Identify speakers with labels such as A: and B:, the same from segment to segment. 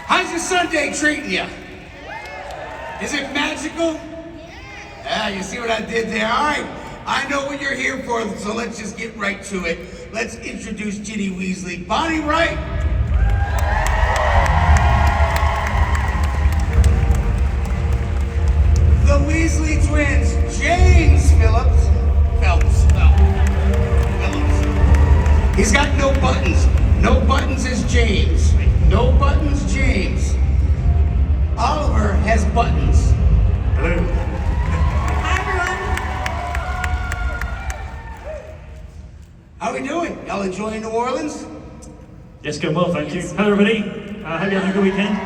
A: How's your Sunday treating you? Is it magical? Yeah, you see what I did there? All right, I know what you're here for, so let's just get right to it. Let's introduce Ginny Weasley, Bonnie Wright. The Weasley twins, James Phelps. He's got no buttons. No buttons is James. No buttons, James. Oliver has buttons.
B: Hello.
A: Hi, everyone. How are we doing? Y'all enjoying New Orleans?
B: Yes, going well, thank you. Hello, everybody. Hope you're having a good weekend.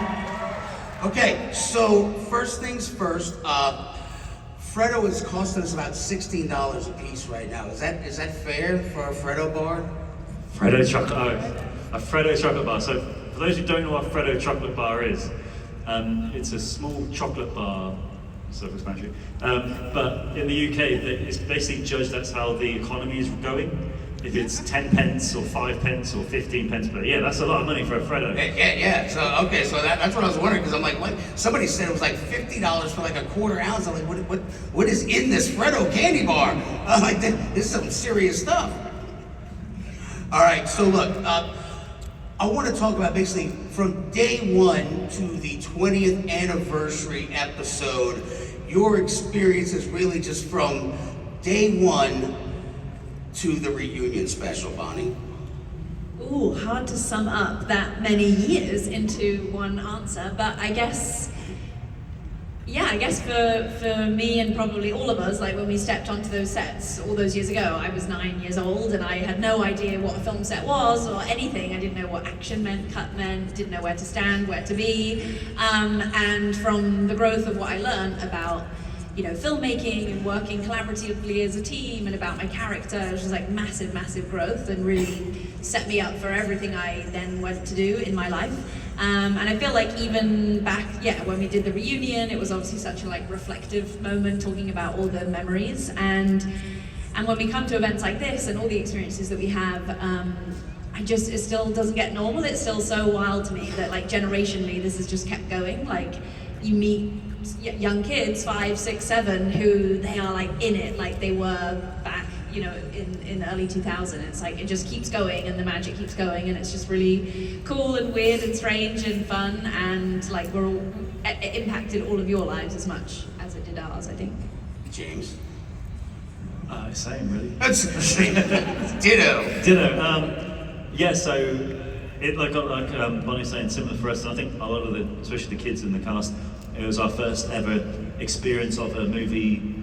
A: Okay, so first things first. Freddo is costing us about $16 a piece right now. Is that fair for a Freddo bar?
B: Freddo chocolate. A Freddo chocolate bar. So, for those who don't know what a Freddo chocolate bar is, it's a small chocolate bar, self-explanatory. But in the UK, it's basically judged that's how the economy is going. If it's 10 pence or 5 pence or 15 pence, but yeah, that's a lot of money for a Freddo.
A: Yeah. So okay, so that's what I was wondering, because I'm like, what? Somebody said it was like $50 for like a quarter ounce. I'm like, what is in this Freddo candy bar? I'm like, this is some serious stuff. All right, so look, I want to talk about basically from day one to the 20th anniversary episode, your experiences really just from day one to the reunion special, Bonnie.
C: Ooh, hard to sum up that many years into one answer, but I guess for me and probably all of us, like when we stepped onto those sets all those years ago, I was 9 years old and I had no idea what a film set was or anything. I didn't know what action meant, cut meant, didn't know where to stand, where to be. And from the growth of what I learned about filmmaking and working collaboratively as a team and about my character, it was just like massive growth and really set me up for everything I then went to do in my life. And I feel like even back, when we did the reunion, it was obviously such a reflective moment talking about all the memories. And when we come to events like this and all the experiences that we have, it still doesn't get normal. It's still so wild to me that generationally this has just kept going. You meet young kids, 5, 6, 7, who they are in it, like they were back, in the early 2000s. It's it just keeps going and the magic keeps going, and it's just really cool and weird and strange and fun, and we're all, it impacted all of your lives as much as it did ours, I think.
A: James?
B: Same, really.
A: That's the same. Ditto.
B: Yeah, so it like Bonnie was saying, similar for us, and I think a lot of especially the kids in the cast, it was our first ever experience of a movie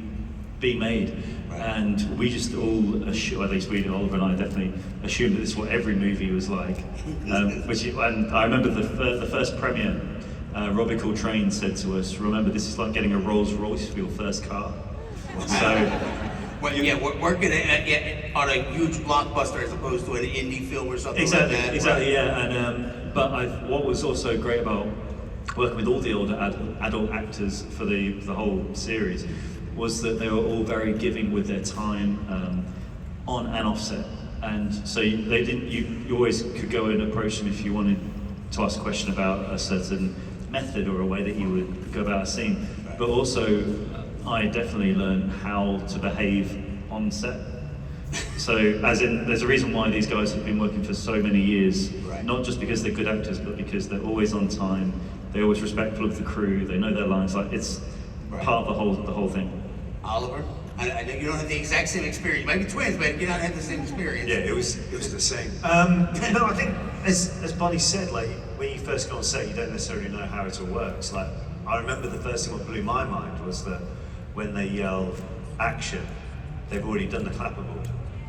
B: being made. Right. And we just all assumed, at least we, Oliver and I definitely assumed that this is what every movie was like. And I remember the first premiere, Robbie Coltrane said to us, remember, this is like getting a Rolls Royce for your first car. So,
A: working on a huge blockbuster as opposed to an indie film or something like that.
B: Exactly, yeah. And but what was also great about working with all the older adult actors for the whole series was that they were all very giving with their time on and off set, and so you always could go and approach them if you wanted to ask a question about a certain method or a way that you would go about a scene. Right. But also, I definitely learned how to behave on set. So, as in, there's a reason why these guys have been working for so many years, right. Not just because they're good actors, but because they're always on time. They're always respectful of the crew. They know their lines. It's right. Part of the whole thing.
A: Oliver, I know you don't have the exact same experience. You might be twins, but you don't have the same experience.
D: Yeah, it was the same. No, I think as Bonnie said, when you first go on set, you don't necessarily know how it all works. I remember the first thing that blew my mind was that when they yell action, they've already done the clapperboard.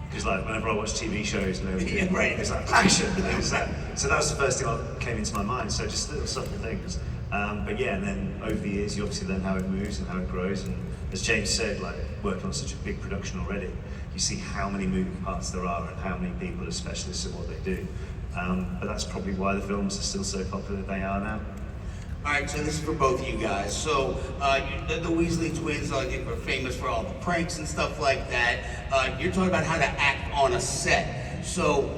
D: Because whenever I watch TV shows and everything, it's action. And it was that. So that was the first thing that came into my mind. So just little subtle things. But yeah, and then over the years, you obviously learn how it moves and how it grows. And as James said, working on such a big production already, you see how many moving parts there are and how many people are specialists at what they do. But that's probably why the films are still so popular that they are now.
A: All right, so this is for both of you guys. So the Weasley twins, are famous for all the pranks and stuff like that. You're talking about how to act on a set. So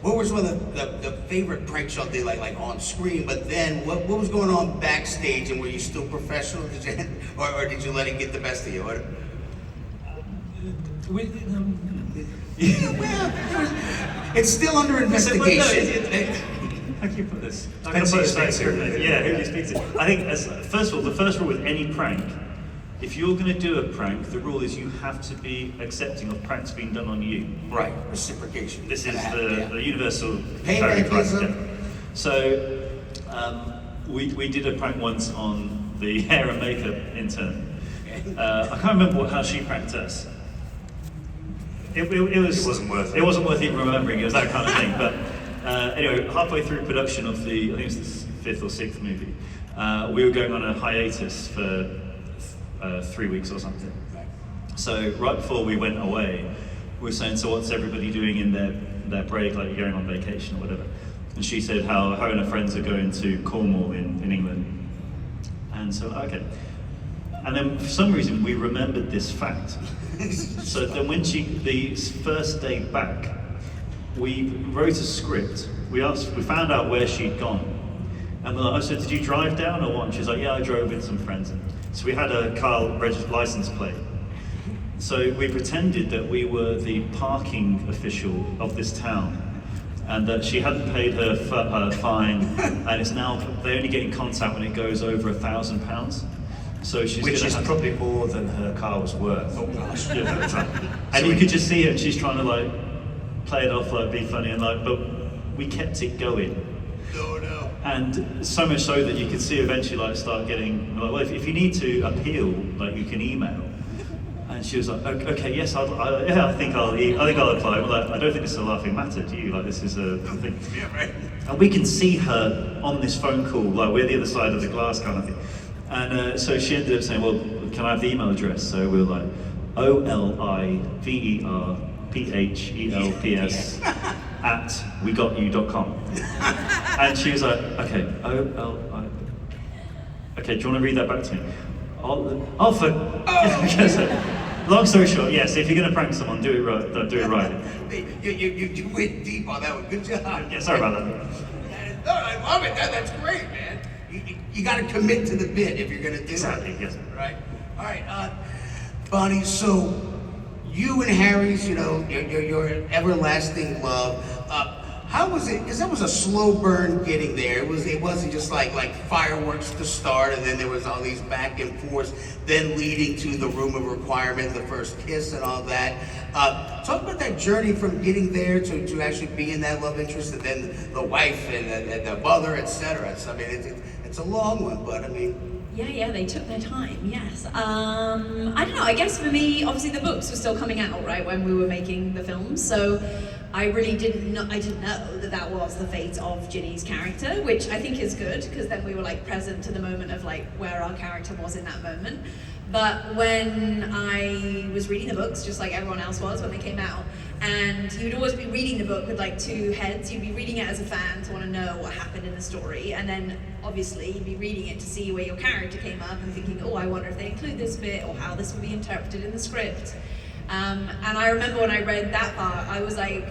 A: what was one of the favorite pranks y'all did, like on screen? But then, what was going on backstage, and were you still professional? Did you, or did you let it get the best of you? What?
B: We,
A: Well, it's still under investigation.
B: How can you put this? I'm
D: Depends
B: gonna
D: who
B: put
D: you
B: a
D: speak to.
B: Yeah, who do you speak to? I think, first of all, the first rule with any prank, if you're going to do a prank, the rule is you have to be accepting of pranks being done on you.
A: Right, reciprocation.
B: This is
A: Yeah.
B: the universal
A: Payback
B: code,
A: is
B: right?
A: a-
B: Yeah. So we did a prank once on the hair and makeup intern. I can't remember how she pranked us. It
D: wasn't worth it.
B: It wasn't worth even remembering. It was that kind of thing. But anyway, halfway through production of I think it was the 5th or 6th movie, we were going on a hiatus for 3 weeks or something. So right before we went away, we were saying, so what's everybody doing in their break, like you're going on vacation or whatever? And she said how her and her friends are going to Cornwall in England. And so, okay. And then for some reason we remembered this fact. So then when the first day back, we wrote a script. We found out where she'd gone. And we're like, oh, so did you drive down or what? And she was like, yeah, I drove with some friends. So we had a car license plate. So we pretended that we were the parking official of this town, and that she hadn't paid her fine, and it's now, they only get in contact when it goes over £1,000. So she's
D: Which
B: gonna
D: is
B: have-
D: probably more than her car was worth.
B: Oh gosh, yeah, at the time. And you could just see her, and she's trying to like play it off, like be funny, and like, but we kept it going.
A: No.
B: And so much so that you could see eventually like start getting like, well, if you need to appeal, like you can email. And she was like, okay, yes, I think I'll apply. We're like, I don't think this is a laughing matter to you. Like this is a thing.
A: Yeah, right.
B: And we can see her on this phone call, like we're the other side of the glass kind of thing. And so she ended up saying, well, can I have the email address? So we were like, OLIVERPHELPS at wegotyou.com. And she was like, okay, OLI. Okay, do you want to read that back to me? Long story short, yes, if you're going to prank someone, do it right. Do it right.
A: You went deep on that one. Good job.
B: Yeah, sorry about that.
A: No, I love it. That's great, man. You got to commit to the bit if you're going to do
B: Exactly,
A: it.
B: yes.
A: Right. All right, Bonnie. So you and Harry's, your everlasting love. How was it? Because that was a slow burn getting there. It wasn't just like fireworks to start, and then there was all these back and forth, then leading to the room of requirement, the first kiss, and all that. Talk about that journey from getting there to actually being that love interest, and then the wife and the mother, etc. So, I mean, it's a long one, but I mean.
C: Yeah, they took their time, yes. I don't know, I guess for me, obviously the books were still coming out, right, when we were making the films, so I really didn't know that was the fate of Ginny's character, which I think is good, because then we were like present to the moment of like where our character was in that moment. But when I was reading the books, just like everyone else was when they came out, and you would always be reading the book with like two heads. You'd be reading it as a fan to want to know what happened in the story, and then obviously you'd be reading it to see where your character came up and thinking, oh, I wonder if they include this bit or how this would be interpreted in the script. And I remember when I read that part, I was like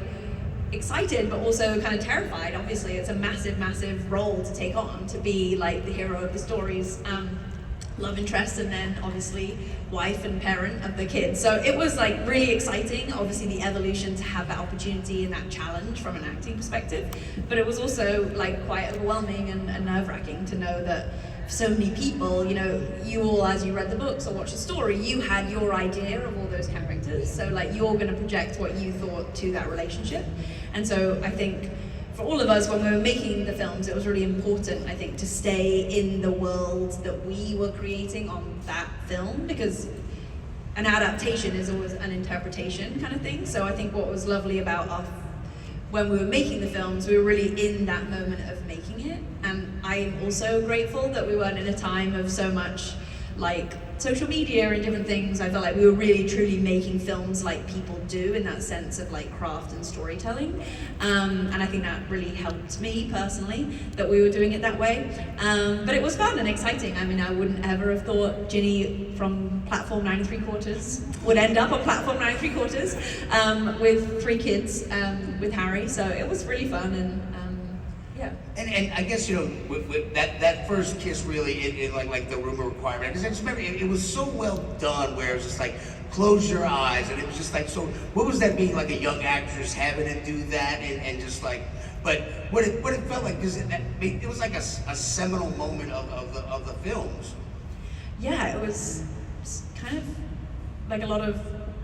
C: excited but also kind of terrified. Obviously it's a massive, massive role to take on, to be like the hero of the story's love interest, and then obviously wife and parent of the kids. So it was like really exciting, obviously the evolution to have that opportunity and that challenge from an acting perspective, but it was also like quite overwhelming and nerve-wracking to know that so many people, you all, as you read the books or watched the story, you had your idea of all those characters, so like you're going to project what you thought to that relationship. And so I think for all of us, when we were making the films, it was really important, I think, to stay in the world that we were creating on that film, because an adaptation is always an interpretation kind of thing. So I think what was lovely about us when we were making the films, we were really in that moment of making it. And I'm also grateful that we weren't in a time of so much like social media and different things, I felt like we were really truly making films like people do, in that sense of like craft and storytelling. And I think that really helped me personally, that we were doing it that way. But it was fun and exciting. I mean, I wouldn't ever have thought Ginny from Platform 9 3/4 would end up on Platform 9 3/4 with 3 kids, with Harry. So it was really fun, and yeah.
A: And I guess, you know, with that first kiss really, it like the rumor requirement, because I just remember it was so well done, where it was just like, close your eyes, and it was just like, so what was that being like a young actress having to do that, and just like, but what it felt like, because it was like a seminal moment of the films.
C: Yeah, it was kind of like a lot of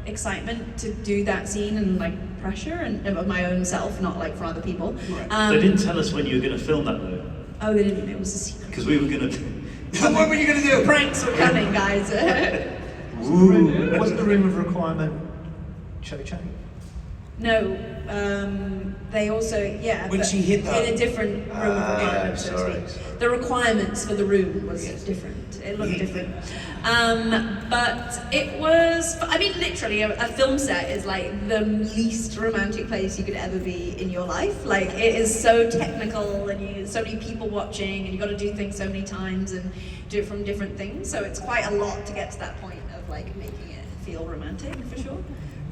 C: excitement to do that scene, and like pressure and of my own self, not like for other people.
A: Right.
B: They didn't tell us when you were going to film that though.
C: Oh, they didn't. It was a secret.
B: Because we were going to.
A: What were you gonna do?
C: Pranks were coming, guys.
D: Wasn't the room of requirement Cho Chang?
C: No, they also, yeah.
A: When
C: but
A: she hit the-
C: in a different room of requirements, so to
D: sorry,
C: speak.
D: sorry.
C: The requirements for the room was
A: Yes.
C: different. It looked different. But it was, I mean, literally, a film set is like the least romantic place you could ever be in your life. Like, it is so technical, and so many people watching, and you got to do things so many times and do it from different things. So it's quite a lot to get to that point of like making it feel romantic, for sure.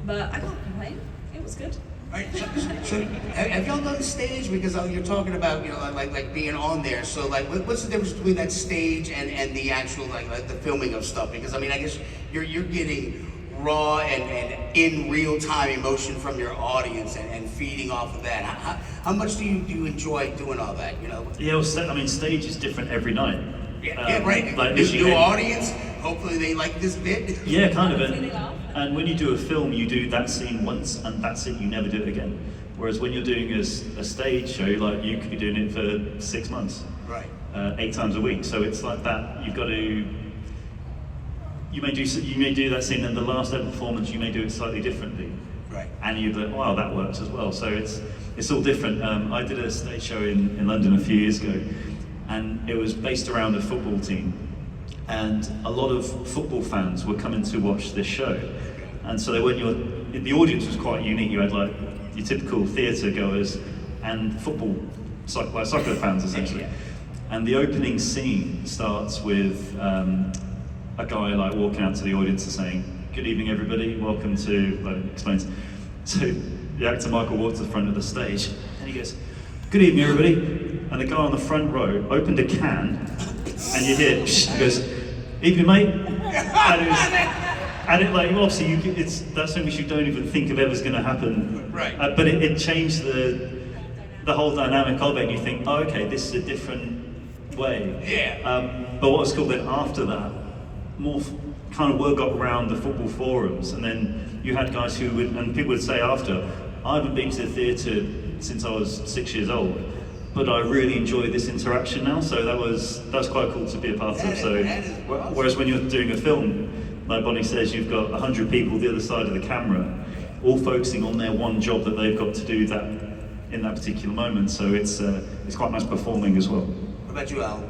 C: But I can't complain. It was good.
A: Right, so have y'all done stage? Because you're talking about, you know, like being on there. So like, what's the difference between that stage and the actual like the filming of stuff? Because I mean, I guess you're getting raw and in real time emotion from your audience and feeding off of that. How much do you enjoy doing all that? You know?
B: Yeah, well, I mean, stage is different every night.
A: Yeah, right.
B: Like
A: New audience. Hopefully they like this bit.
B: Yeah, kind of.
C: Hopefully they laugh.
B: And when you do a film, you do that scene once, and that's it. You never do it again. Whereas when you're doing a stage show, like you could be doing it for 6 months,
A: Right.
B: 8 times a week. So it's like that. You've got to. You may do that scene, and the last ever performance, you may do it slightly differently.
A: Right.
B: And you'd be like, wow, that works as well. So it's all different. I did a stage show in London a few years ago, and it was based around a football team. And a lot of football fans were coming to watch this show. And so the audience was quite unique. You had like your typical theatre goers and football, soccer fans essentially.
A: Yeah.
B: And the opening scene starts with a guy like walking out to the audience and saying, "Good evening everybody, welcome to," explains. So the actor Michael walked to the front of the stage and he goes, "Good evening everybody." And the guy on the front row opened a can and you hear, psh, he goes, "Evening mate." And it like, obviously that's something you don't even think of ever's going to happen.
A: Right.
B: But it changed the whole dynamic of it, and you think, oh, okay, this is a different way.
A: Yeah.
B: But what was cool then after that, more kind of word got around the football forums, and then you had guys and people would say after, I haven't been to the theatre since I was 6 years old, but I really enjoy this interaction now. So that's quite cool to be a part of. So
A: that is awesome.
B: whereas when you're doing a film, like Bonnie says, you've got 100 people the other side of the camera, all focusing on their one job that they've got to do that in that particular moment. So it's quite nice performing as well.
A: What about you, Al?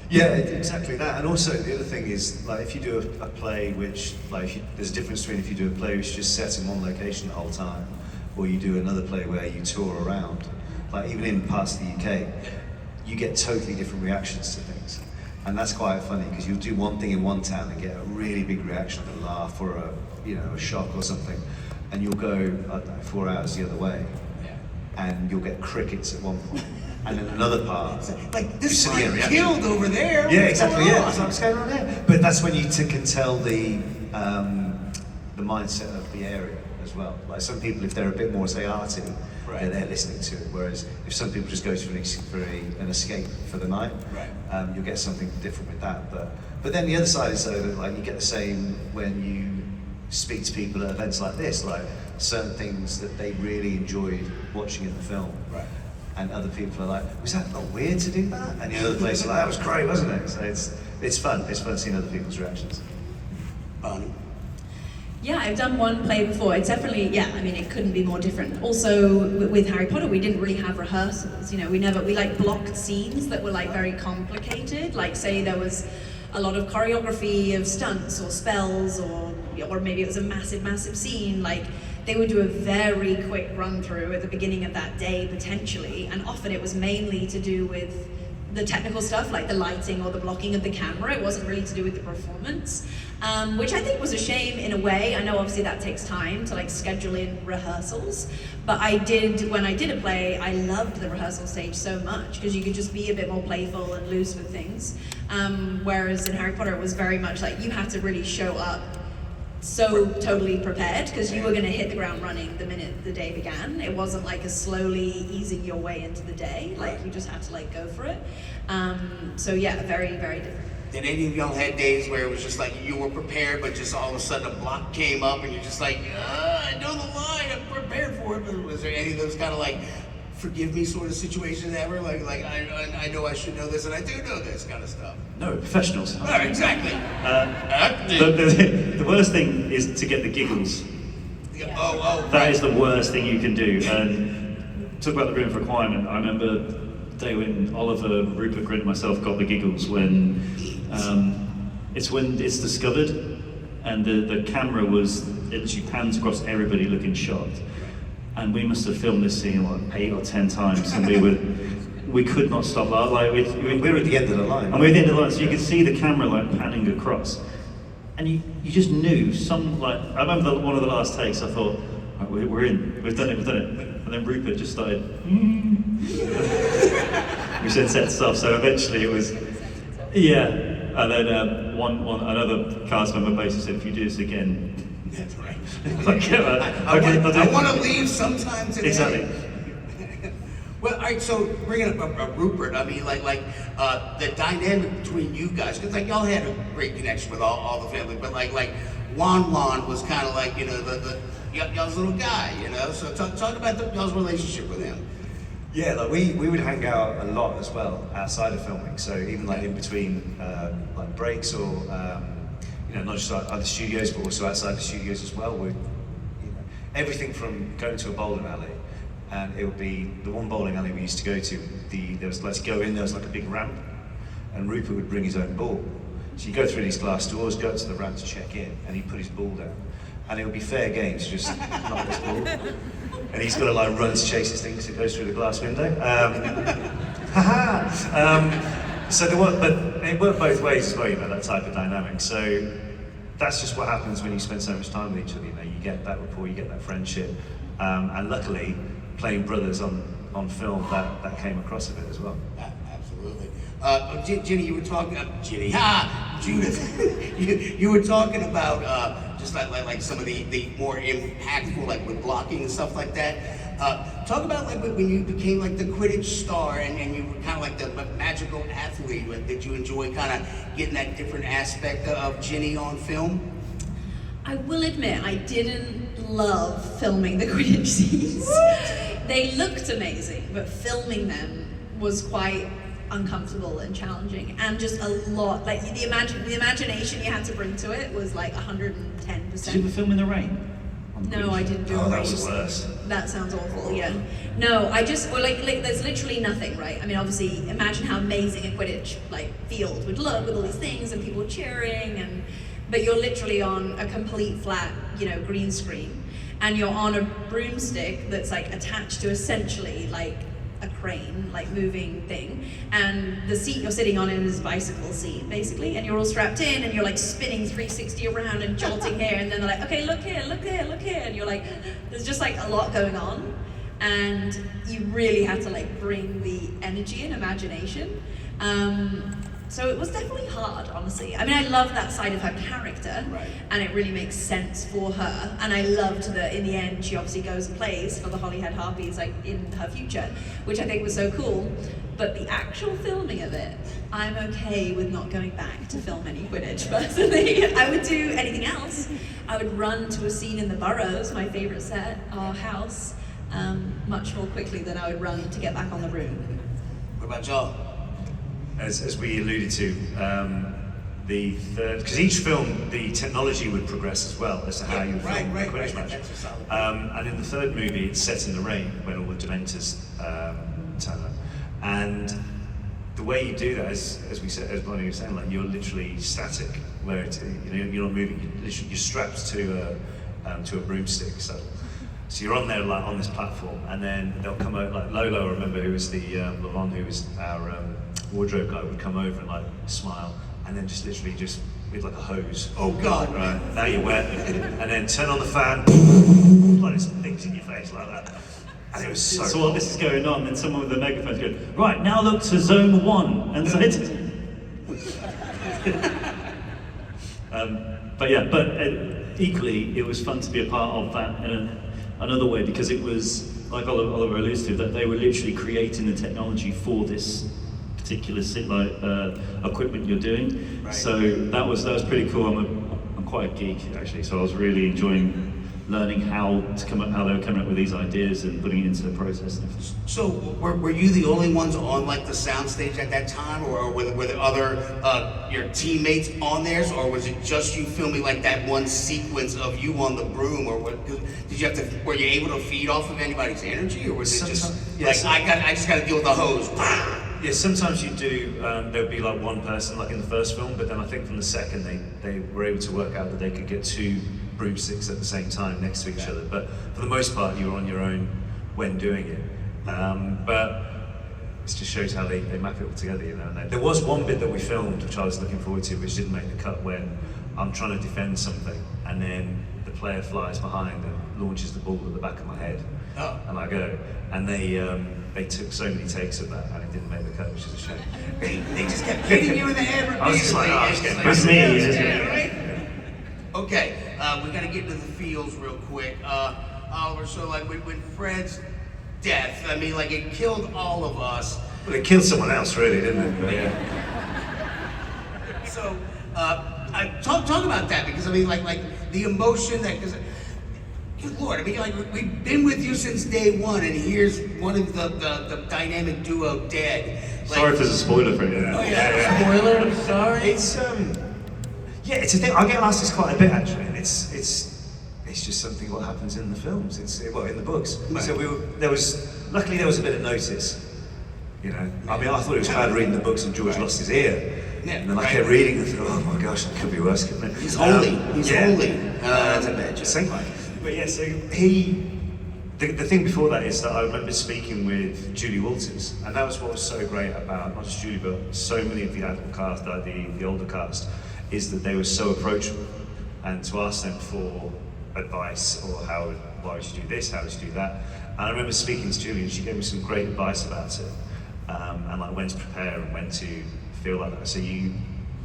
D: Yeah, exactly that. And also the other thing is, like, if you do a play which, like, there's a difference between if you do a play which is just set in one location the whole time, or you do another play where you tour around. Like, even in parts of the UK, you get totally different reactions to things. And that's quite funny, because you'll do one thing in one town and get a really big reaction, a laugh or a shock or something, and you'll go, I don't know, 4 hours the other way, and you'll get crickets at one point. And then another part,
A: Like, this
D: you see a
A: one
D: reaction.
A: killed over there.
D: Yeah,
A: What's
D: exactly.
A: going
D: Yeah,
A: on?
D: that's what's going on there. But that's when you can tell the mindset of the area as well. Like, some people, if they're a bit more, say, arty,
A: Right.
D: they're there listening to it. Whereas if some people just go to an escape for the night,
A: Right.
D: you'll get something different with that. But then the other side is though that, like, you get the same when you speak to people at events like this, like certain things that they really enjoyed watching in the film.
A: Right.
D: And other people are like, was that not weird to do that? And the other place are like, that was great, wasn't it? So it's fun. It's fun seeing other people's reactions.
A: Bonnie?
C: Yeah, I've done one play before. It's definitely, I mean, it couldn't be more different. Also, with Harry Potter, we didn't really have rehearsals. You know, we like blocked scenes that were like very complicated. Like, say there was a lot of choreography of stunts or spells, or maybe it was a massive scene, like they would do a very quick run through at the beginning of that day potentially, and often it was mainly to do with the technical stuff, like the lighting or the blocking of the camera. It wasn't really to do with the performance, which I think was a shame in a way. I know obviously that takes time to like schedule in rehearsals, but when I did a play, I loved the rehearsal stage so much because you could just be a bit more playful and loose with things. Whereas in Harry Potter, it was very much like you had to really show up so totally prepared because you were going to hit the ground running the minute the day began. It wasn't like a slowly easing your way into the day, like you just had to like go for it. So yeah, very different.
A: Did any of y'all had days where it was just like you were prepared, but just all of a sudden a block came up and you're just like, I know the line, I'm prepared for it. But was there any of those kind of like, forgive me sort of situations ever? Like I know I should know this and I do know this kind of stuff.
B: No, professionals.
A: Oh, exactly.
B: The worst thing is to get the giggles.
A: Yeah.
B: That is the worst thing you can do. And talk about the room of requirement. I remember the day when Oliver, Rupert Grint, and myself got the giggles when it's discovered, and the camera it literally pans across everybody looking shocked. And we must have filmed this scene like 8 or 10 times, and we could not stop laughing. Like
D: we were at the end of the line.
B: And we were at the end of the line, so you could see the camera like panning across, and you just knew I remember one of the last takes. I thought, right, we're in, we've done it, and then Rupert just started. We said set stuff, so eventually it was, yeah. And then another cast member basically said, if you do this again.
A: That's right.
B: I
A: want to leave sometime today.
B: Exactly.
A: Well, all right. So bringing up Rupert, I mean, like the dynamic between you guys, because like y'all had a great connection with all the family, but like Juan was kind of like y'all's little guy, So talk about y'all's relationship with him.
D: Yeah, like we would hang out a lot as well outside of filming. So even like in between like breaks or. Not just at the studios, but also outside the studios as well. Everything from going to a bowling alley, and it would be the one bowling alley we used to go to. There was like a big ramp, and Rupert would bring his own ball. So you go through these glass doors, go up to the ramp to check in, and he'd put his ball down, and it would be fair game to just knock this ball, and he's got to like run to chase this thing because it goes through the glass window. So but it worked both ways as well, that type of dynamic. So that's just what happens when you spend so much time with each other. You get that rapport, you get that friendship, and luckily, playing brothers on film, that came across a bit as well.
A: Absolutely. Ginny, you were talking. Judith, you were talking about just like some of the more impactful, like with blocking and stuff like that. Talk about like when you became like the Quidditch star and you were kind of like the magical athlete. Did you enjoy kind of getting that different aspect of Ginny on film?
C: I will admit I didn't love filming the Quidditch scenes. They looked amazing, but filming them was quite uncomfortable and challenging, and just a lot like the imagination you had to bring to it was like 110%.
B: Did you ever film in the rain?
C: No, I didn't do it.
D: That was the worst.
C: That sounds awful, yeah. No, I just, like there's literally nothing, right? I mean, obviously, imagine how amazing a Quidditch, field would look with all these things and people cheering, but you're literally on a complete flat, green screen, and you're on a broomstick that's, attached to essentially, a crane, moving thing, and the seat you're sitting on is a bicycle seat, basically, and you're all strapped in, and you're spinning 360 around and jolting here, and then they're like, okay, look here, and you're like, there's just a lot going on, and you really have to bring the energy and imagination. So it was definitely hard, honestly. I mean, I love that side of her character,
A: right,
C: and it really makes sense for her. And I loved that in the end, she obviously goes and plays for the Holyhead Harpies, in her future, which I think was so cool. But the actual filming of it, I'm okay with not going back to film any Quidditch, personally. I would do anything else. I would run to a scene in the Burrows, my favorite set, our house, much more quickly than I would run to get back on the room.
A: What about y'all?
D: As we alluded to, the third, because each film, the technology would progress as well as to how you film the Quidditch match. And in the third movie, it's set in the rain when all the Dementors turn up. And the way you do that, as we said, as Bonnie was saying, like you're literally static, where it's, you're not moving. You're strapped to a broomstick. So you're on there like on this platform, and then they'll come over. Like Lolo, I remember, who was the Lavon, who was our wardrobe guy, would come over and like smile, and then just literally just with like a hose.
A: Oh God!
D: Right, now you're wet, and then turn on the fan, like there's things in your face like that. And it was so
B: So while this is going on, then someone with a megaphone's going, right, now look to zone 1, and so it's... but equally, it was fun to be a part of that in another way, because it was, like Oliver alludes to, that they were literally creating the technology for this particular equipment you're doing.
A: Right.
B: So that was pretty cool. I'm quite a geek actually, so I was really enjoying learning how they were coming up with these ideas and putting it into the process.
A: So were you the only ones on like the soundstage at that time, or were the other your teammates on theirs, or was it just you filming like that one sequence of you on the broom, or what? Did you have to? Were you able to feed off of anybody's energy, or was it just
D: Yes.
A: like I just got to deal with the hose?
D: Yeah, sometimes you do. There would be like one person, like in the first film, but then I think from the second they were able to work out that they could get 2 broomsticks at the same time next to each other. But for the most part, you were on your own when doing it. But it just shows how they map it all together, you know. And there was one bit that we filmed, which I was looking forward to, which didn't make the cut, when I'm trying to defend something, and then the player flies behind and launches the ball at the back of my head, and I go. And they took so many takes of that, and it didn't make the cut, which is a shame.
A: They just kept hitting you in the head repeatedly.
D: I was just like, oh, it's getting
B: It's me,
A: Yeah, right? Okay, we got to get into the feels real quick. Oliver, so like with Fred's death, I mean, like it killed all of us.
D: Well, it killed someone else, really, didn't it? But, yeah.
A: So, talk about that, because I mean, like the emotion that, because, good Lord, I mean, like we've been with you since day one, and here's one of the dynamic duo dead. Like,
B: Sorry if there's a spoiler for you.
A: Oh yeah, spoiler. I'm sorry.
D: It's yeah, it's a thing. I get asked this quite a bit actually, and it's just something what happens in the films. It's in the books.
A: Right.
D: So luckily there was a bit of notice. You know, I mean, I thought it was bad reading the books and George lost his ear,
A: Yeah,
D: and then I
A: right.
D: kept reading and thought, oh my gosh, that could be worse, couldn't it?
A: He's holy. He's
D: yeah.
A: holy. That's a bad joke.
D: Same. But yeah, so the thing before that is that I remember speaking with Julie Walters, and that was what was so great about not just Julie, but so many of the adult cast, the older cast, is that they were so approachable, and to ask them for advice or why would you do this, how would you do that. And I remember speaking to Julie, and she gave me some great advice about it, and like when to prepare and when to feel like that. So you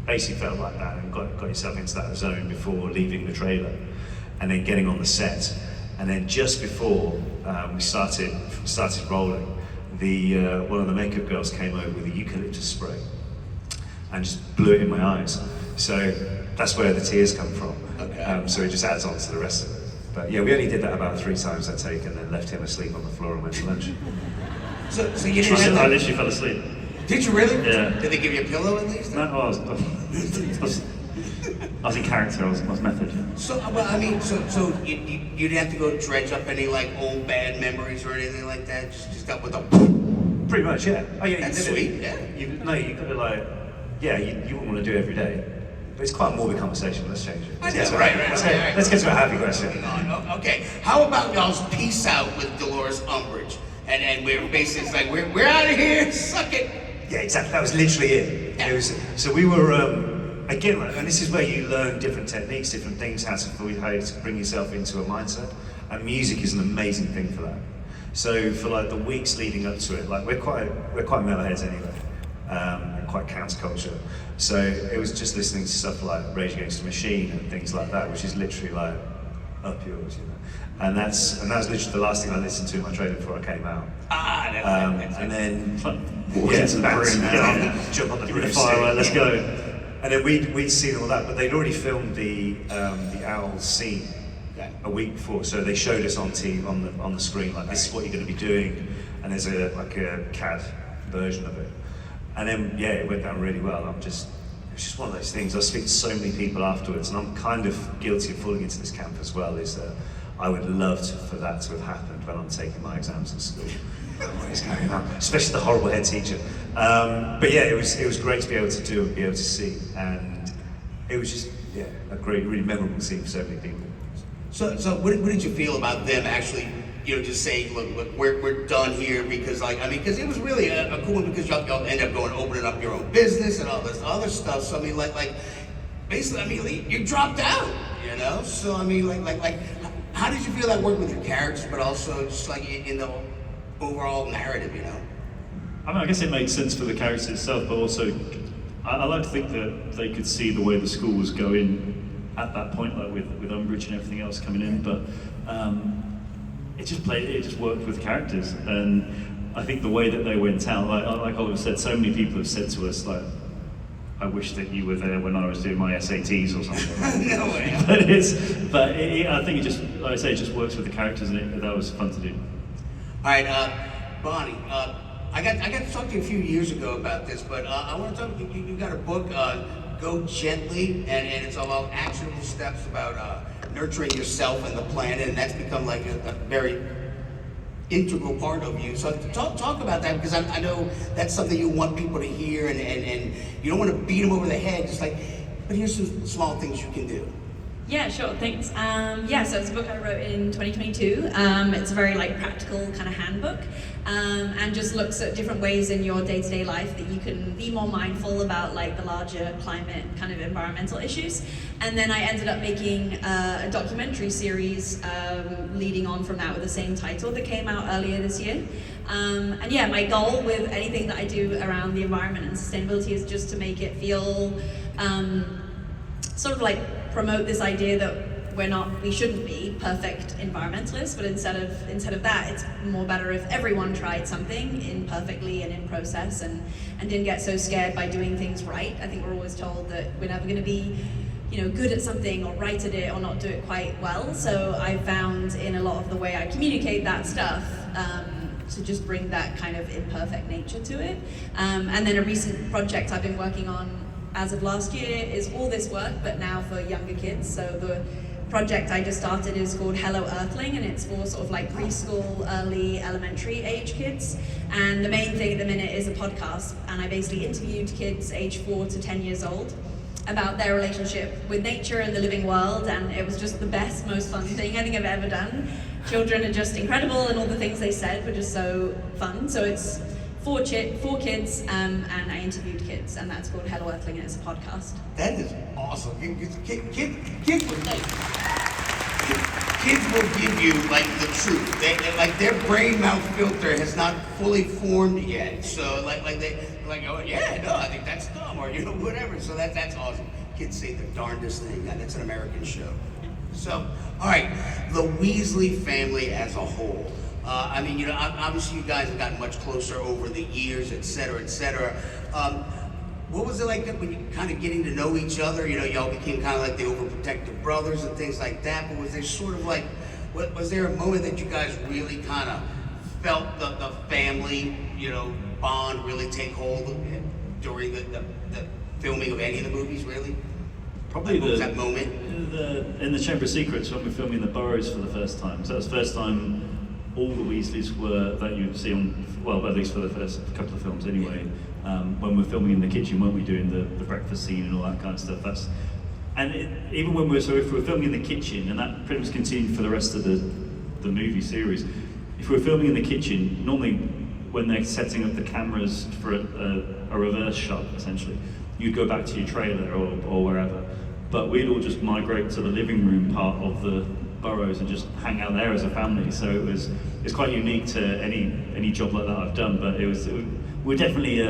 D: basically felt like that and got yourself into that zone before leaving the trailer, and then getting on the set. And then just before we started rolling, one of the makeup girls came over with a eucalyptus spray and just blew it in my eyes. So that's where the tears come from.
A: Okay.
D: So it just adds on to the rest of it. But yeah, we only did that about 3 times that take, and then left him asleep on the floor and went to lunch.
A: So you didn't have
B: I
A: that?
B: literally fell asleep.
A: Did you really?
B: Yeah.
A: Did they give you a pillow at least?
B: No, I was in character, I was method.
A: So, well, I mean, so you didn't have to go dredge up any like old bad memories or anything like that. Just up with a.
D: Pretty much, yeah. Oh yeah,
A: That's
D: you did
A: sweet.
D: it.
A: Yeah.
D: You got to like, yeah, you wouldn't want to do it every day. But it's quite a morbid conversation. Let's change it.
A: I know, right.
D: Let's get to a happy question.
A: Okay. How about y'all's peace out with Dolores Umbridge? And we're basically it's like we're out of here. Suck it.
D: Yeah, exactly. That was literally it.
A: Yeah.
D: It was. So we were again, and this is where you learn different techniques, different things, how to bring yourself into a mindset. And music is an amazing thing for that. So for like the weeks leading up to it, like we're quite metalheads anyway, and quite counterculture. So it was just listening to stuff like Rage Against the Machine and things like that, which is literally like up yours, you know. And that was literally the last thing I listened to in my trailer before I came out. And then
B: Walk into the
D: bounce
B: broom,
D: down, jump on the
B: Give me the
D: broomstick.
B: fire, let's go.
D: And then we'd seen all that, but they'd already filmed the owl scene a week before, so they showed us on the screen like this is what you're going to be doing, and there's a CAD version of it. And then it went down really well. It was just one of those things. I speak to so many people afterwards, and I'm kind of guilty of falling into this camp as well. Is that I would love for that to have happened when I'm taking my exams at school. What is going on? Especially the horrible head teacher. But yeah, it was great to be able to do and be able to see, and it was just a great, really memorable scene for so many people.
A: So what did you feel about them actually, just saying, look, we're done here, because because it was really a cool one, because y'all end up opening up your own business and all this other stuff. So basically, you dropped out, So how did you feel that working with your characters, but also just in the overall narrative,
B: I guess it made sense for the characters itself, but also I like to think that they could see the way the school was going at that point, like with Umbridge and everything else coming in, but it just worked with the characters, and I think the way that they went out, like Oliver said, so many people have said to us, like, I wish that you were there when I was doing my SATs or something.
A: No way.
B: I think it just, like I say, it just works with the characters, and that was fun to do.
A: All right, Bonnie, I got to talk to you a few years ago about this, but I want to talk. You got a book, Go Gently, and it's all actionable steps about nurturing yourself and the planet, and that's become like a very integral part of you. So talk about that, because I know that's something you want people to hear, and you don't want to beat them over the head. Just but here's some small things you can do.
C: Yeah, sure, thanks. So it's a book I wrote in 2022. It's a very practical kind of handbook, and just looks at different ways in your day-to-day life that you can be more mindful about the larger climate kind of environmental issues. And then I ended up making a documentary series leading on from that with the same title that came out earlier this year. My goal with anything that I do around the environment and sustainability is just to make it feel promote this idea that we shouldn't be perfect environmentalists, but instead of that, it's more better if everyone tried something imperfectly and in process, and didn't get so scared by doing things right. I think we're always told that we're never going to be good at something or right at it or not do it quite well. So I found in a lot of the way I communicate that stuff to just bring that kind of imperfect nature to it. And then a recent project I've been working on as of last year is all this work, but now for younger kids. So the project I just started is called Hello Earthling, and it's for preschool, early elementary age kids. And the main thing at the minute is a podcast, and I basically interviewed kids aged 4 to 10 years old about their relationship with nature and the living world, and it was just the best, most fun thing I think I've ever done. Children are just incredible, and all the things they said were just so fun. So it's four kids, and I interviewed kids, and that's called Hello Earthling, and it's a podcast.
A: That is awesome. Kids will give you the truth. They their brain mouth filter has not fully formed yet. So oh yeah, no, I think that's dumb, or whatever. So that's awesome. Kids say the darndest thing. That's an American show. So, all right, the Weasley family as a whole. Obviously you guys have gotten much closer over the years, et cetera, et cetera. What was it like when you kind of getting to know each other? Y'all became kind of like the overprotective brothers and things like that. But was there was there a moment that you guys really kind of felt the family, bond really take hold during the filming of any of the movies, really?
B: Probably
A: what was that moment?
B: In the Chamber of Secrets, when we're filming the Burrows for the first time. So that was the first time all the Weasleys were, that you'd see on, well, at least for the first couple of films anyway, when we're filming in the kitchen, weren't we, doing the breakfast scene and all that kind of stuff. Even when if we're filming in the kitchen, and that pretty much continued for the rest of the movie series, if we're filming in the kitchen, normally when they're setting up the cameras for a reverse shot, essentially, you'd go back to your trailer or wherever. But we'd all just migrate to the living room part of the Burrows and just hang out there as a family. So it's quite unique to any job like that I've done. But we're definitely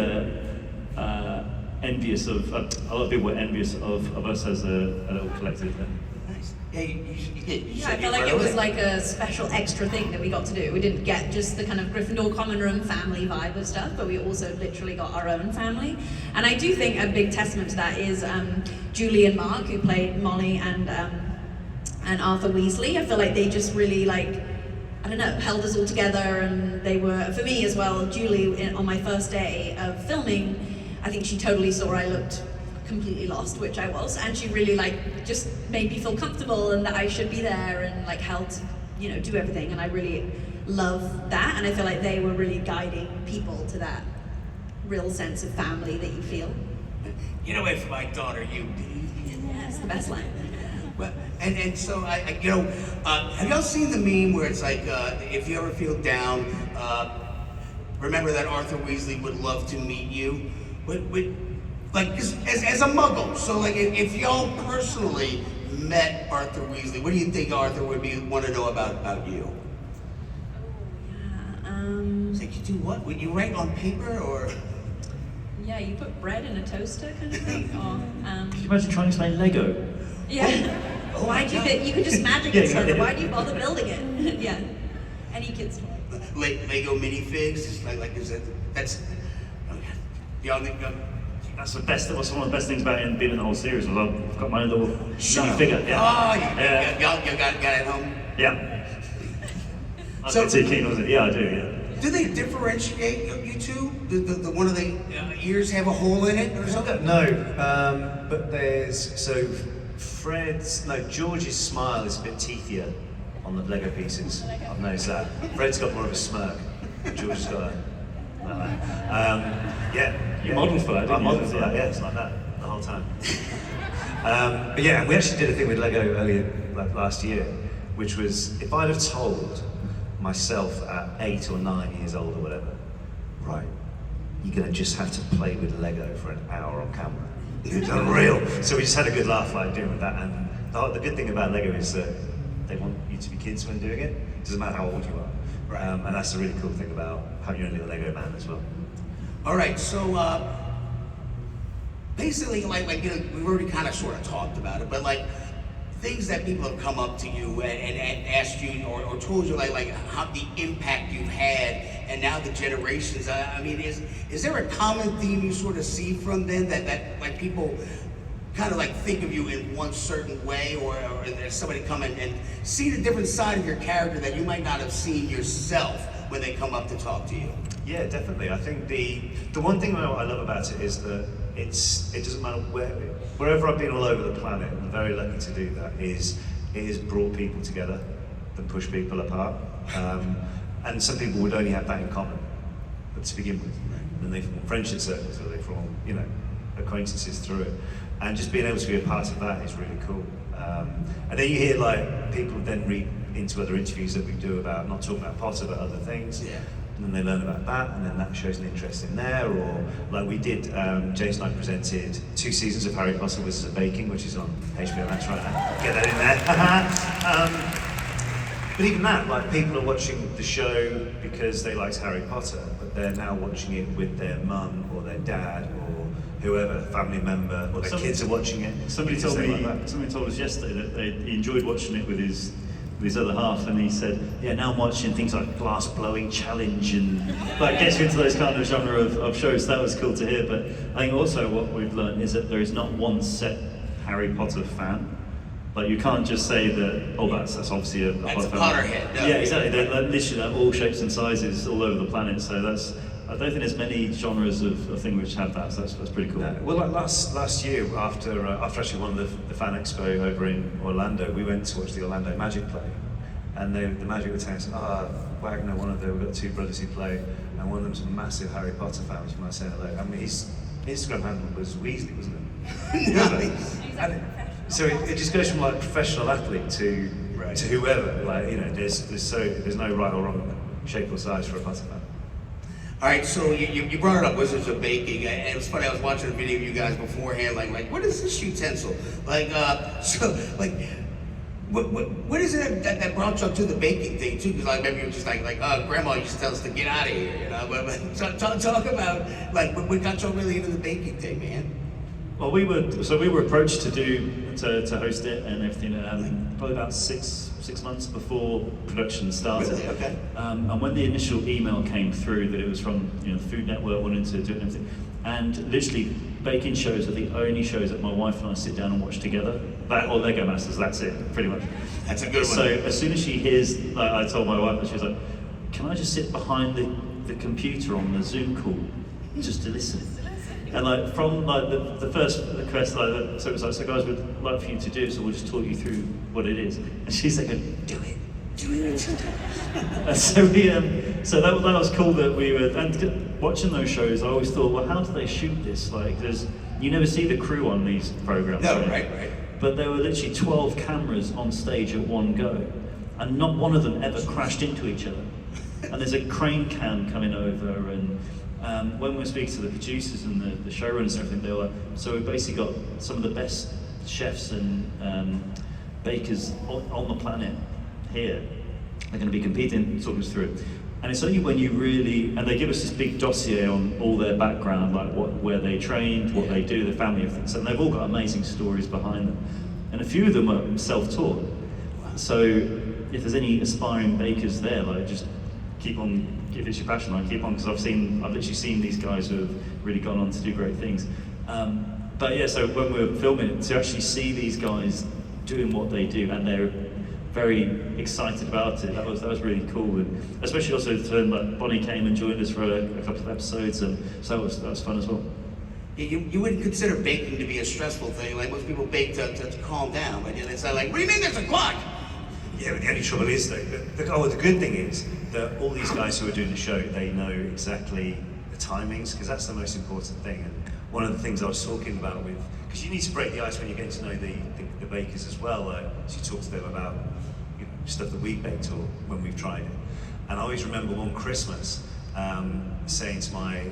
B: envious of, a lot of people were envious of us as a little collective there.
A: Nice. Yeah, you
C: I felt like it was like a special extra thing that we got to do. We didn't get just the kind of Gryffindor common room family vibe of stuff, but we also literally got our own family. And I do think a big testament to that is Julie and Mark, who played Molly and Arthur Weasley. I feel like they just really held us all together, and they were, for me as well, Julie, on my first day of filming, I think she totally saw I looked completely lost, which I was, and she really just made me feel comfortable and that I should be there and helped, do everything, and I really love that, and I feel like they were really guiding people to that. real sense of family that you feel.
A: Get away from my daughter, you.
C: Yeah, it's the best line.
A: Well, and so have y'all seen the meme where it's like, if you ever feel down, remember that Arthur Weasley would love to meet you. Like, 'cause as a Muggle, so like, if y'all personally met Arthur Weasley, what do you think Arthur would want to know about you? It's like, you do what? Would you write on paper or?
C: Yeah, you put bread in a toaster kind of thing? Or,
B: Can you imagine trying to explain Lego?
C: yeah.
A: Oh
C: Why
A: my
C: do you
A: God.
C: think you could just magic
B: Yeah,
C: it together?
B: yeah.
C: Why do you bother building it? Yeah. Any kid's toy.
A: Lego minifigs? It's like is it? That's. Y'all think?
B: That's the best. That's one of the best things about being in the whole series. Was I've got my own little
A: Shut
B: mini
A: up.
B: figure. Yeah.
A: Oh, y'all got it at home.
B: Yeah. I
A: So-
B: was too keen, was it? Yeah, I do. Yeah.
A: Do they differentiate you two? The one of the ears have a hole in it or something?
D: No, but George's smile is a bit teethier on the Lego pieces. I've noticed that. Fred's got more of a smirk. George's got a. Yeah.
B: You modelled for that, didn't
D: I
B: you?
D: modelled for that, yeah, it's like that the whole time. But yeah, we actually did a thing with Lego earlier, like last year, which was if I'd have told myself at 8 or 9 years old or whatever, right, you're gonna just have to play with Lego for an hour on camera. It's unreal. So we just had a good laugh like doing that. And the good thing about Lego is that they want you to be kids when doing it. It doesn't matter how old you are.
A: Right.
D: And that's the really cool thing about having your own little Lego man as well.
A: All right, so basically, like we've already kind of sort of talked about it, but like things that people have come up to you and asked you or told you like how the impact you've had, and now the generations. I mean, is there a common theme you sort of see from them that like people kind of like think of you in one certain way, or there's somebody come in and see the different side of your character that you might not have seen yourself when they come up to talk to you?
D: Yeah, definitely. I think the one thing I love about it is that it doesn't matter wherever I've been all over the planet. I'm very lucky to do that. It has brought people together and pushed people apart. And some people would only have that in common, but to begin with, and then they form friendship circles, or they form acquaintances through it. And just being able to be a part of that is really cool. And then you hear like people then read into other interviews that we do about not talking about Potter but other things.
A: Yeah.
D: And then they learn about that, and then that shows an interest in there. Or like we did, James and I presented 2 seasons of Harry Potter Wizards of Baking, which is on HBO Max right now. Get that in there. But even that, like people are watching the show because they liked Harry Potter, but they're now watching it with their mum or their dad or whoever, family member, or their kids are watching it.
B: Somebody
D: because
B: told
D: they
B: me.
D: like that.
B: Somebody told us yesterday that he enjoyed watching it with his other half, and he said, "Yeah, now I'm watching things like Glass Blowing Challenge and like gets you into those kind of genre of shows." That was cool to hear. But I think also what we've learned is that there is not one set Harry Potter fan. Like you can't just say that. Oh, that's obviously a
A: That's a
B: Potter fan.
A: Potterhead. No.
B: Yeah, exactly. They're literally all shapes and sizes all over the planet. So that's. I don't think there's many genres of thing which have that. So that's pretty cool.
D: Well, like last year, after actually one of the fan expo over in Orlando, we went to watch the Orlando Magic play, and the Magic were telling us, Wagner, we've got 2 brothers who play, and one of them's a massive Harry Potter fan. When I say hello, I mean his Instagram handle was Weasley, wasn't it?
A: Nice.
D: And so it just goes from like professional athlete to whoever. Like there's no right or wrong shape or size for a Potter fan.
A: All right, so you brought it up, Wizards of Baking, and it was funny. I was watching a video of you guys beforehand, like what is this utensil? What is it that brought you up to the baking thing too? Because like maybe you're just like Grandma used to tell us to get out of here, you know. But talk about like what got you really into the baking thing, man.
B: Well, we were approached to host it and everything. Probably about six months before production started.
A: Really? Okay.
B: And when the initial email came through that it was from the Food Network wanting to do it and everything, and literally baking shows are the only shows that my wife and I sit down and watch together. That or Lego Masters, that's it, pretty much.
A: That's a good one.
B: So as soon as she hears, like, I told my wife, and she was like, "Can I just sit behind the computer on the Zoom call just to listen?" And like from like the first request, so it was like, "So guys, we'd like for you to do it, so we'll just talk you through what it is." And she's like, "Do it." So that was cool that we were, and watching those shows, I always thought, well, how do they shoot this? Like, you never see the crew on these programs.
A: No, right.
B: But there were literally 12 cameras on stage at one go, and not one of them ever crashed into each other. And there's a crane cam coming over, and when we were speaking to the producers and the showrunners and everything, they were like, so we've basically got some of the best chefs and bakers on the planet here. They're going to be competing, talking us through it. And it's only when you really, and they give us this big dossier on all their background, like where they trained, what they do, their family, everything. So they've all got amazing stories behind them. And a few of them are self-taught. So if there's any aspiring bakers there, like just keep on, if it's your passion, like keep on, because I've literally seen these guys who have really gone on to do great things. But yeah, so when we were filming it, to actually see these guys doing what they do, and they're very excited about it. That was really cool, and especially also like Bonnie came and joined us for a couple of episodes, and so that was fun as well.
A: You wouldn't consider baking to be a stressful thing. Like most people bake to calm down, but it's not like, what do you mean there's a clock?
D: Yeah, but the only trouble is though, the good thing is that all these guys who are doing the show, they know exactly the timings, because that's the most important thing. And one of the things I was talking about with, because you need to break the ice when you're getting to know the bakers as well. So you talk to them about stuff that we baked or when we've tried it. And I always remember one Christmas saying to my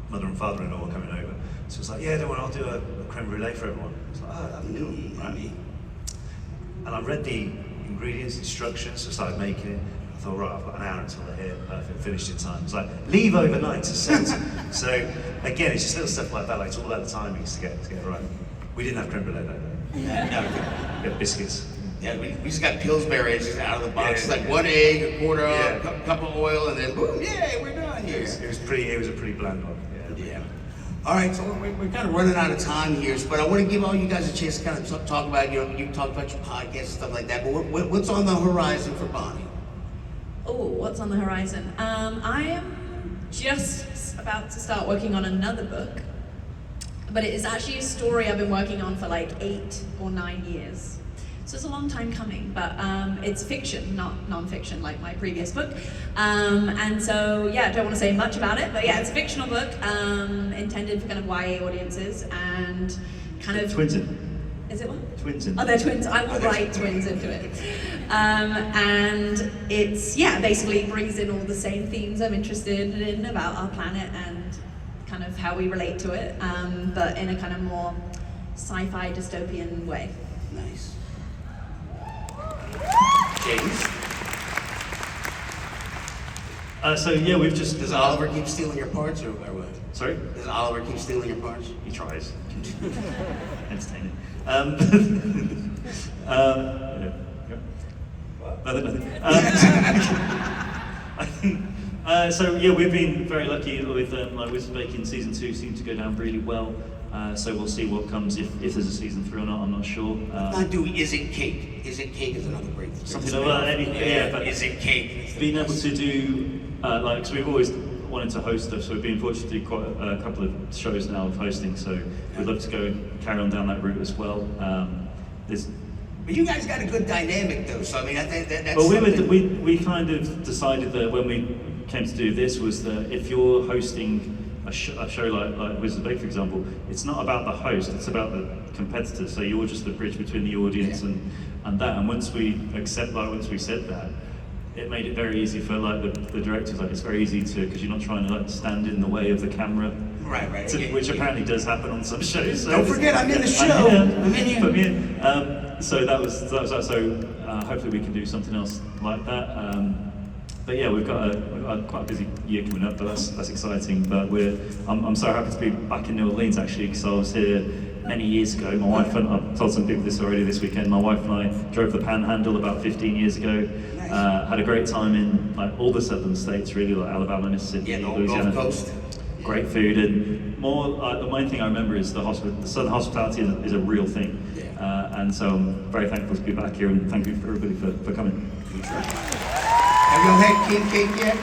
D: mother and father-in-law were coming over. So it's like, yeah, don't worry, I'll do a creme brulee for everyone. It's like, oh, that'd be cool, right? And I read the ingredients, instructions, so I started making it. I thought, right, I've got an hour until they're here, perfect, finished in time. It's like, leave overnight to set. So again, it's just little stuff like that, like it's all about the timings to get it right. We didn't have creme brulee though.
A: No.
D: We had biscuits.
A: Yeah, we just got Pillsbury just out of the box. It's like 1 egg, a quarter cup of oil, and then boom, yay, we're done here.
D: It was a pretty bland one.
A: Yeah. All right, so we're kind of running out of time here, but I want to give all you guys a chance to kind of talk about, you talked about your podcast and stuff like that, but what's on the horizon for Bonnie?
C: Oh, what's on the horizon? I am just about to start working on another book, but it is actually a story I've been working on for like 8 or 9 years. So it's a long time coming, but it's fiction, not non-fiction like my previous book. And so, yeah, I don't want to say much about it, but yeah, it's a fictional book intended for kind of YA audiences and kind of...
B: Twins in.
C: Is it what?
B: Twins in.
C: Oh, they're twins. I will write twins into it. And it's, yeah, basically brings in all the same themes I'm interested in about our planet and kind of how we relate to it, but in a kind of more sci-fi dystopian way.
A: Nice. James?
B: So yeah, we've just...
A: Does Oliver keep stealing your parts, or what?
B: Sorry?
A: Does Oliver keep stealing your parts?
B: He tries. Entertaining. So yeah, we've been very lucky with Wizard Baking season 2 seemed to go down really well. So we'll see what comes if there's a season 3 or not. I'm not sure.
A: Not do Is It Cake? Is It Cake is another great thing.
B: Something like anything. Yeah, but
A: Is It Cake?
B: Being able to do because we've always wanted to host stuff, so we've been fortunate to do quite a couple of shows now of hosting. So we'd love to go carry on down that route as well.
A: But you guys got a good dynamic though, so I mean, that's
B: well,
A: something...
B: we kind of decided that when we came to do this was that if you're hosting a show like Wizard Bake, for example, it's not about the host, it's about the competitor. So you're just the bridge between the audience and that. And once we said that, it made it very easy for the directors. It's very easy to, because you're not trying to stand in the way of the camera.
A: Right.
B: Which apparently does happen on some shows. So
A: don't forget, I'm in the show.
B: I'm in here. Put me in. So that was that. So hopefully we can do something else like that. But yeah, we've got quite a busy year coming up, but that's exciting. But I'm so happy to be back in New Orleans actually, because I was here many years ago. My wife and I've told some people this already this weekend. My wife and I drove the Panhandle about 15 years ago. Nice. Had a great time in all the southern states, really, like Alabama, Mississippi, Louisiana.
A: Gulf Coast.
B: Great food, and more. The main thing I remember is the southern hospitality is a real thing. Yeah. And so I'm very thankful to be back here, and thank you for everybody for coming.
A: Have you had king cake yet?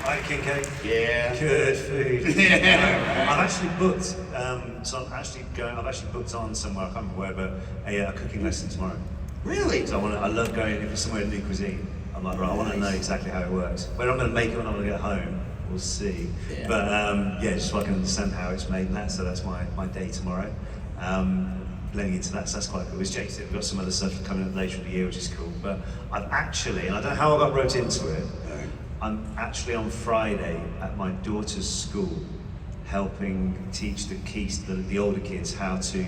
D: I had king cake.
A: Yeah.
D: Good food.
A: Yeah.
D: I've actually booked. I've actually booked on somewhere. I can't remember where, but a cooking lesson tomorrow.
A: Really?
D: So I love going, if it's somewhere new cuisine, I'm like, right, I want to know exactly how it works. Whether I'm going to make it when I'm going to get home, we'll see.
A: Yeah.
D: But yeah, just so I can understand how it's made and that, so that's my day tomorrow. Leading into that, so that's quite cool. As Jake said, we've got some other stuff coming up later in the year, which is cool. But I've actually, and I don't know how I got roped into it, I'm actually on Friday at my daughter's school helping teach the older kids how to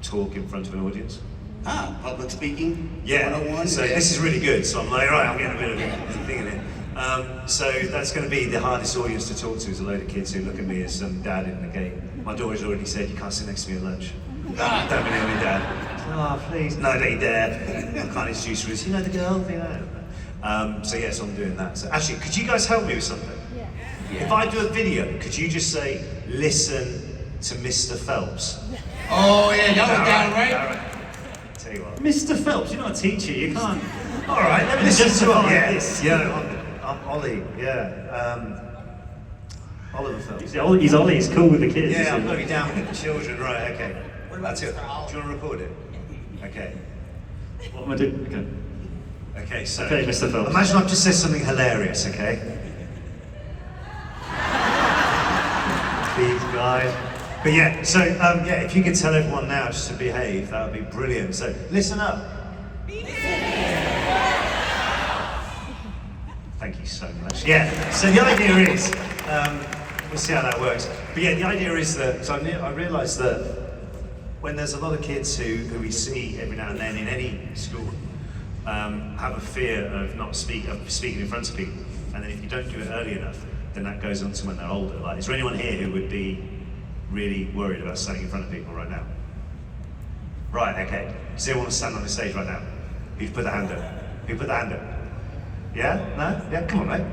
D: talk in front of an audience.
A: Ah, public speaking.
D: Yeah.
A: 101.
D: So
A: yeah.
D: this is really good. So I'm like, right, I'm getting a bit of a thing in it. So that's going to be the hardest audience to talk to is a load of kids who look at me as some dad in the game. My daughter's already said, you can't sit next to me at lunch. Don't be near me, Dad. Oh, please. No, don't you dare. I can't introduce her as, you know the girl? You know. So yes, I'm doing that. So actually, could you guys help me with something?
A: Yeah.
D: If I do a video, could you just say, listen to Mr. Phelps?
A: Oh yeah, that was down right.
D: All right. Tell you what.
B: Mr. Phelps, you're not a teacher, you can't.
D: All right, let me listen to
B: justify
D: it.
B: this.
D: Yeah, I'm Ollie. Yeah. Oliver Phelps.
B: He's Ollie, he's cool with the kids.
D: Yeah, I'm
B: isn't
D: going
B: he?
D: to be down with the children. Right. Okay.
A: What about
D: That's it. Do
A: Mr.
D: you
A: Oliver?
D: want to record it? Okay.
B: What am I doing? Okay.
D: Okay, so
B: Okay, Mr. Phelps.
D: imagine I've just said something hilarious, okay? These guys. But yeah, so yeah, if you could tell everyone now just to behave, that would be brilliant. So listen up. Thank you so much. Yeah, so the idea is, we'll see how that works. But yeah, the idea is that, so I realised that when there's a lot of kids who we see every now and then in any school, have a fear of speaking in front of people, and then if you don't do it early enough, then that goes on to when they're older. Like, is there anyone here who would be really worried about standing in front of people right now? Right, okay. Does anyone want to stand on the stage right now? Who's put their hand up? Who put their hand up? Yeah? No? Yeah? Come on, mate.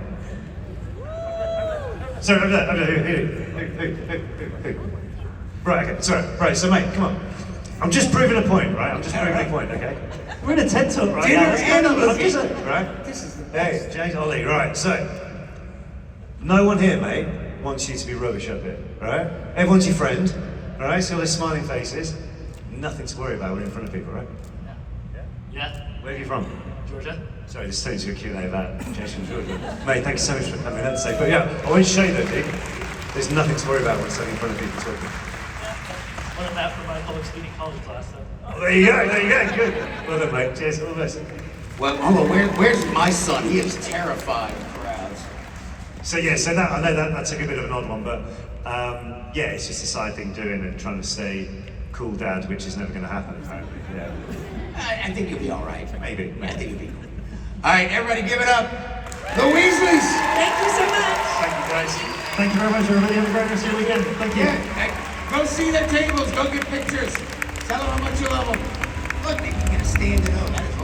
D: Sorry, over there. Who? Right, okay. Sorry. Right, so mate, come on. I'm just proving a point, right? I'm just proving a point, okay? We're in a TED Talk right
A: Dinner
D: now. What's going on?
A: and
D: I'm just, right?
A: This is the
D: Hey, James Ollie, right, so no one here, mate, wants you to be rubbish up here, right? Everyone's your friend, all right? So all their smiling faces, nothing to worry about when you're in front of people, right?
E: Yeah,
D: Where are you from?
E: Georgia.
D: Sorry, this turns into a Q&A about Jason Jordan. Mate, thank you so much for coming that to say. But yeah, I want to show you though, Dick, there's nothing to worry about when standing in front of people talking.
E: One of that for my public speaking college class. So.
D: Oh, there you go, good. Well done, mate. Cheers, all the best.
A: Well, hold on. Where's my son? He is terrified of crowds.
D: So yeah, so that I know that took a bit of an odd one, but yeah, it's just a side thing doing and trying to stay cool dad, which is never going to happen apparently. Yeah,
A: I think you'll be all right.
D: maybe.
A: I think you'll be cool. All right, everybody, give it up. The Weasleys.
C: Thank you so much.
D: Thank you guys.
B: Thank you very much, everybody. Have a great rest of your weekend. Thank you.
A: Yeah, go see their tables. Go get pictures. Tell them how much you love them. Look, they can get a stand and all. That is